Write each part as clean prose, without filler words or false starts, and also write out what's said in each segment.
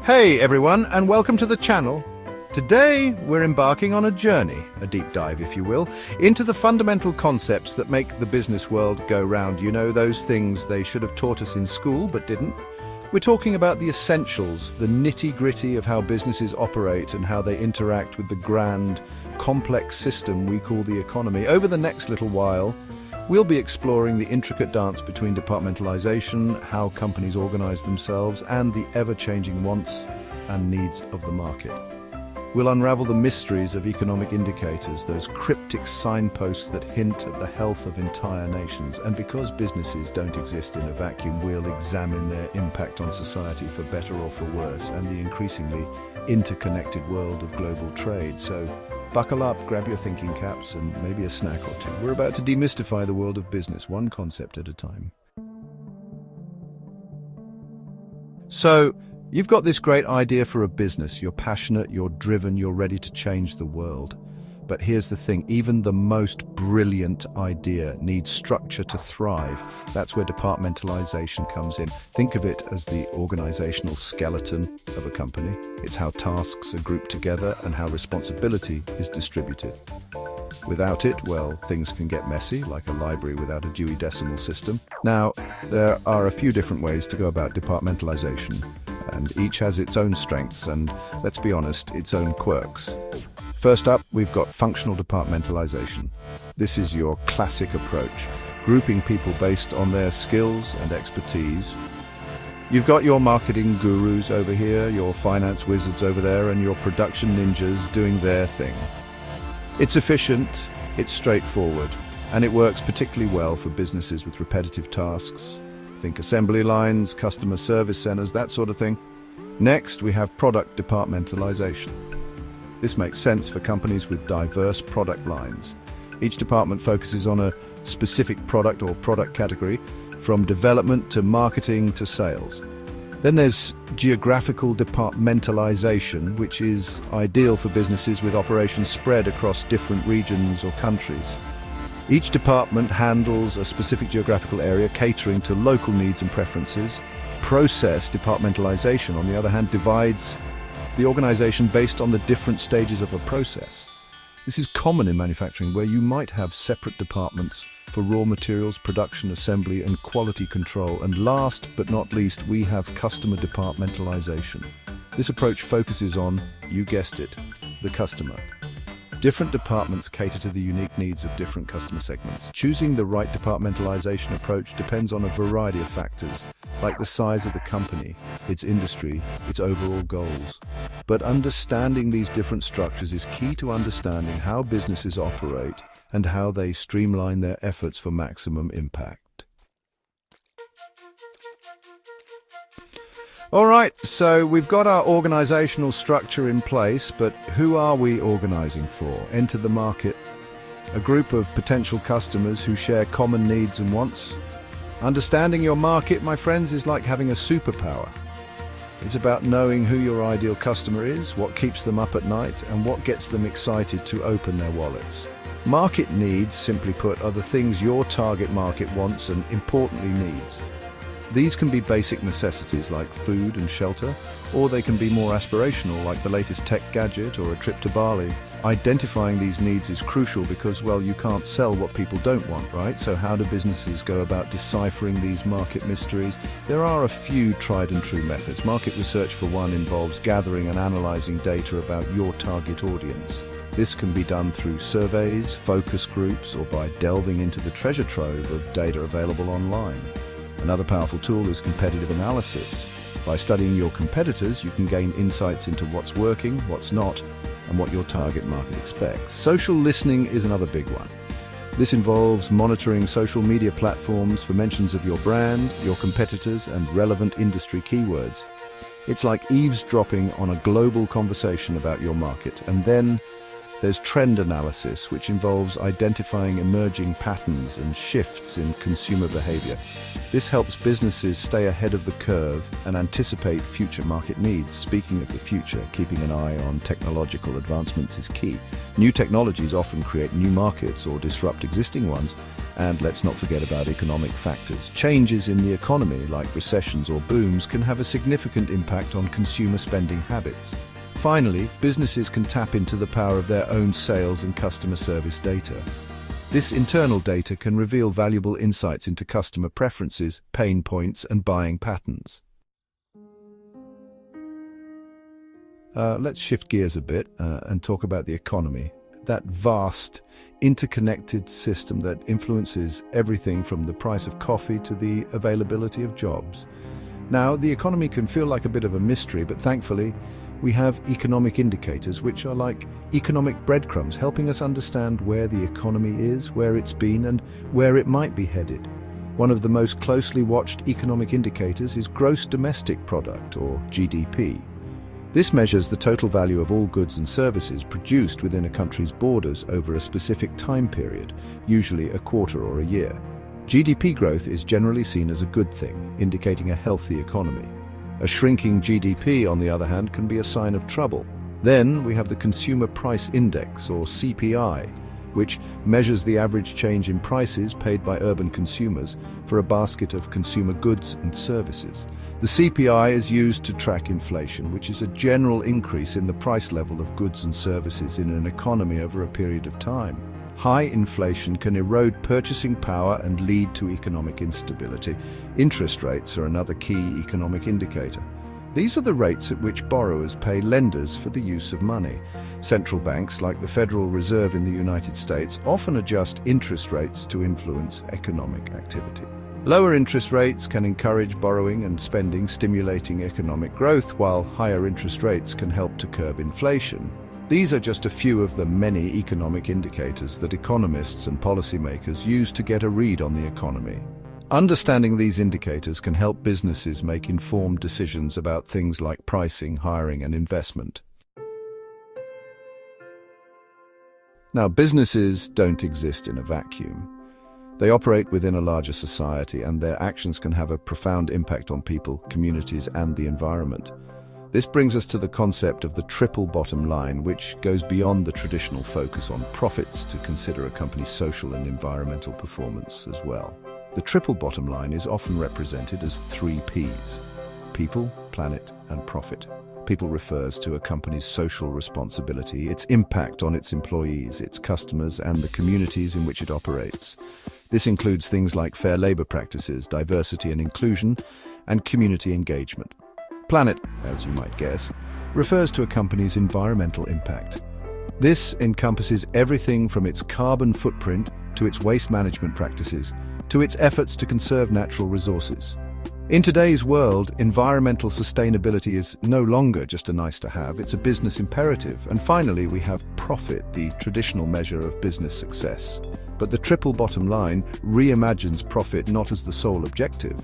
Hey everyone, and welcome to the channel. Today we're embarking on a journey, a deep dive if you will, into the fundamental concepts that make the business world go round. You know, those things they should have taught us in school but didn't. We're talking about the essentials, the nitty-gritty of how businesses operate and how they interact with the grand, complex system we call the economy. Over the next little while, we'll be exploring the intricate dance between departmentalization, how companies organize themselves, and the ever-changing wants and needs of the market. We'll unravel the mysteries of economic indicators, those cryptic signposts that hint at the health of entire nations. And because businesses don't exist in a vacuum, we'll examine their impact on society for better or for worse, and the increasingly interconnected world of global trade. So buckle up, grab your thinking caps, and maybe a snack or two. We're about to demystify the world of business, one concept at a time. So, you've got this great idea for a business. You're passionate, you're driven, you're ready to change the world. But here's the thing, even the most brilliant idea needs structure to thrive. That's where departmentalization comes in. Think of it as the organizational skeleton of a company. It's how tasks are grouped together and how responsibility is distributed. Without it, well, things can get messy, like a library without a Dewey Decimal System. Now, there are a few different ways to go about departmentalization, and each has its own strengths and, let's be honest, its own quirks. First up, we've got functional departmentalization. This is your classic approach, grouping people based on their skills and expertise. You've got your marketing gurus over here, your finance wizards over there, and your production ninjas doing their thing. It's efficient, it's straightforward, and it works particularly well for businesses with repetitive tasks. Think assembly lines, customer service centers, that sort of thing. Next, we have product departmentalization. This makes sense for companies with diverse product lines. Each department focuses on a specific product or product category, from development to marketing to sales. Then there's geographical departmentalization, which is ideal for businesses with operations spread across different regions or countries. Each department handles a specific geographical area, catering to local needs and preferences. Process departmentalization, on the other hand, divides the organization based on the different stages of a process. This is common in manufacturing, where you might have separate departments for raw materials, production, assembly, and quality control. And last but not least, we have customer departmentalization. This approach focuses on, you guessed it, the customer. Different departments cater to the unique needs of different customer segments. Choosing the right departmentalization approach depends on a variety of factors, like the size of the company, its industry, its overall goals. But understanding these different structures is key to understanding how businesses operate and how they streamline their efforts for maximum impact. All right, so we've got our organizational structure in place, but who are we organizing for? Enter the market, a group of potential customers who share common needs and wants. Understanding your market, my friends, is like having a superpower. It's about knowing who your ideal customer is, what keeps them up at night, and what gets them excited to open their wallets. Market needs, simply put, are the things your target market wants and importantly needs. These can be basic necessities like food and shelter, or they can be more aspirational like the latest tech gadget or a trip to Bali. Identifying these needs is crucial because, well, you can't sell what people don't want, right? So how do businesses go about deciphering these market mysteries? There are a few tried and true methods. Market research, for one, involves gathering and analyzing data about your target audience. This can be done through surveys, focus groups, or by delving into the treasure trove of data available online. Another powerful tool is competitive analysis. By studying your competitors, you can gain insights into what's working, what's not, and what your target market expects. Social listening is another big one. This involves monitoring social media platforms for mentions of your brand, your competitors, and relevant industry keywords. It's like eavesdropping on a global conversation about your market. And then there's trend analysis, which involves identifying emerging patterns and shifts in consumer behavior. This helps businesses stay ahead of the curve and anticipate future market needs. Speaking of the future, keeping an eye on technological advancements is key. New technologies often create new markets or disrupt existing ones, And let's not forget about economic factors. Changes in the economy, like recessions or booms, can have a significant impact on consumer spending habits. Finally, businesses can tap into the power of their own sales and customer service data. This internal data can reveal valuable insights into customer preferences, pain points, and buying patterns. Let's shift gears a bit and talk about the economy. That vast, interconnected system that influences everything from the price of coffee to the availability of jobs. Now, the economy can feel like a bit of a mystery, but thankfully, we have economic indicators, which are like economic breadcrumbs, helping us understand where the economy is, where it's been, and where it might be headed. One of the most closely watched economic indicators is gross domestic product, or GDP. This measures the total value of all goods and services produced within a country's borders over a specific time period, usually a quarter or a year. GDP growth is generally seen as a good thing, indicating a healthy economy. A shrinking GDP, on the other hand, can be a sign of trouble. Then we have the Consumer Price Index, or CPI, which measures the average change in prices paid by urban consumers for a basket of consumer goods and services. The CPI is used to track inflation, which is a general increase in the price level of goods and services in an economy over a period of time. High inflation can erode purchasing power and lead to economic instability. Interest rates are another key economic indicator. These are the rates at which borrowers pay lenders for the use of money. Central banks, like the Federal Reserve in the United States, often adjust interest rates to influence economic activity. Lower interest rates can encourage borrowing and spending, stimulating economic growth, while higher interest rates can help to curb inflation. These are just a few of the many economic indicators that economists and policymakers use to get a read on the economy. Understanding these indicators can help businesses make informed decisions about things like pricing, hiring, and investment. Now, businesses don't exist in a vacuum. They operate within a larger society, and their actions can have a profound impact on people, communities, and the environment. This brings us to the concept of the triple bottom line, which goes beyond the traditional focus on profits to consider a company's social and environmental performance as well. The triple bottom line is often represented as 3 Ps: people, planet, and profit. People refers to a company's social responsibility, its impact on its employees, its customers, and the communities in which it operates. This includes things like fair labor practices, diversity and inclusion, and community engagement. Planet, as you might guess, refers to a company's environmental impact. This encompasses everything from its carbon footprint to its waste management practices, to its efforts to conserve natural resources. In today's world, environmental sustainability is no longer just a nice-to-have, it's a business imperative. And finally, we have profit, the traditional measure of business success. But the triple bottom line reimagines profit not as the sole objective,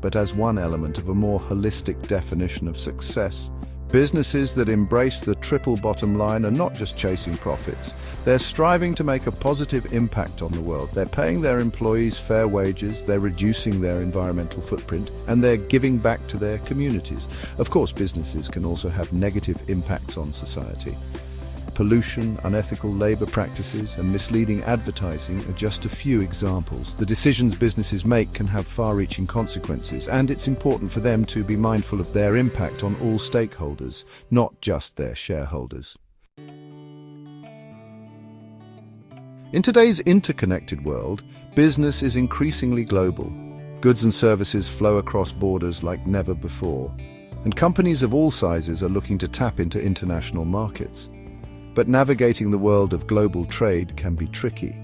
but as one element of a more holistic definition of success. Businesses that embrace the triple bottom line are not just chasing profits. They're striving to make a positive impact on the world. They're paying their employees fair wages, they're reducing their environmental footprint, and they're giving back to their communities. Of course, businesses can also have negative impacts on society. Pollution, unethical labor practices, and misleading advertising are just a few examples. The decisions businesses make can have far-reaching consequences, and it's important for them to be mindful of their impact on all stakeholders, not just their shareholders. In today's interconnected world, business is increasingly global. Goods and services flow across borders like never before, and companies of all sizes are looking to tap into international markets. But navigating the world of global trade can be tricky.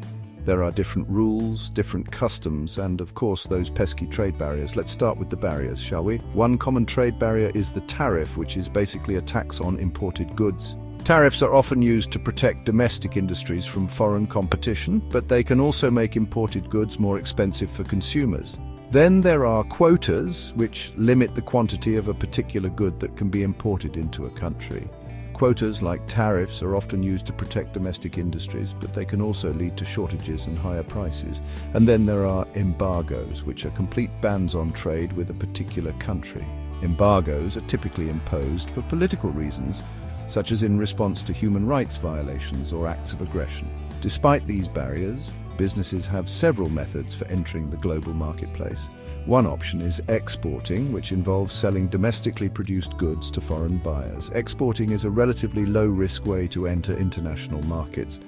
There are different rules, different customs, and of course those pesky trade barriers. Let's start with the barriers, shall we? One common trade barrier is the tariff, which is basically a tax on imported goods. Tariffs are often used to protect domestic industries from foreign competition, but they can also make imported goods more expensive for consumers. Then there are quotas, which limit the quantity of a particular good that can be imported into a country. Quotas, like tariffs, are often used to protect domestic industries, but they can also lead to shortages and higher prices. And then there are embargoes, which are complete bans on trade with a particular country. Embargoes are typically imposed for political reasons, such as in response to human rights violations or acts of aggression. Despite these barriers, businesses have several methods for entering the global marketplace. One option is exporting, which involves selling domestically produced goods to foreign buyers. Exporting is a relatively low-risk way to enter international markets,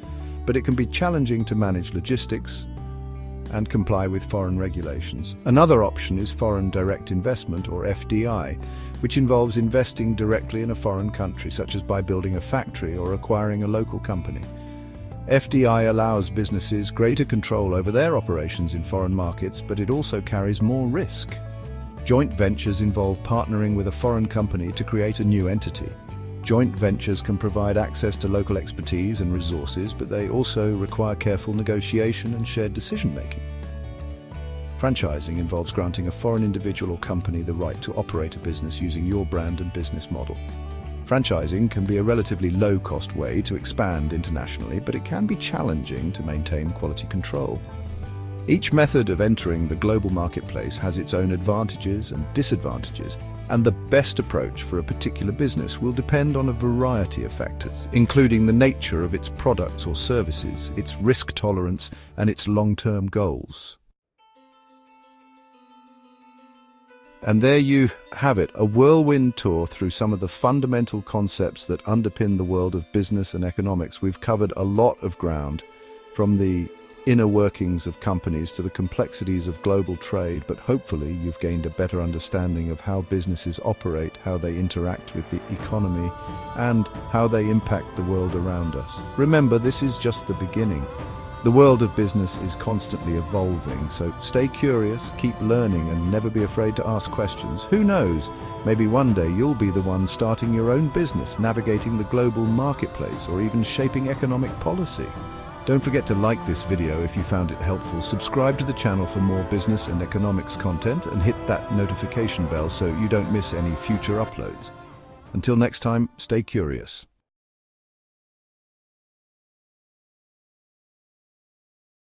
but it can be challenging to manage logistics and comply with foreign regulations. Another option is foreign direct investment, or FDI, which involves investing directly in a foreign country, such as by building a factory or acquiring a local company. FDI allows businesses greater control over their operations in foreign markets, but it also carries more risk. Joint ventures involve partnering with a foreign company to create a new entity. Joint ventures can provide access to local expertise and resources, but they also require careful negotiation and shared decision-making. Franchising involves granting a foreign individual or company the right to operate a business using your brand and business model. Franchising can be a relatively low-cost way to expand internationally, but it can be challenging to maintain quality control. Each method of entering the global marketplace has its own advantages and disadvantages, and the best approach for a particular business will depend on a variety of factors, including the nature of its products or services, its risk tolerance, and its long-term goals. And there you have it, a whirlwind tour through some of the fundamental concepts that underpin the world of business and economics. We've covered a lot of ground, from the inner workings of companies to the complexities of global trade, but hopefully you've gained a better understanding of how businesses operate, how they interact with the economy, and how they impact the world around us. Remember, this is just the beginning. The world of business is constantly evolving, so stay curious, keep learning, and never be afraid to ask questions. Who knows, maybe one day you'll be the one starting your own business, navigating the global marketplace, or even shaping economic policy. Don't forget to like this video if you found it helpful, subscribe to the channel for more business and economics content, and hit that notification bell so you don't miss any future uploads. Until next time, stay curious.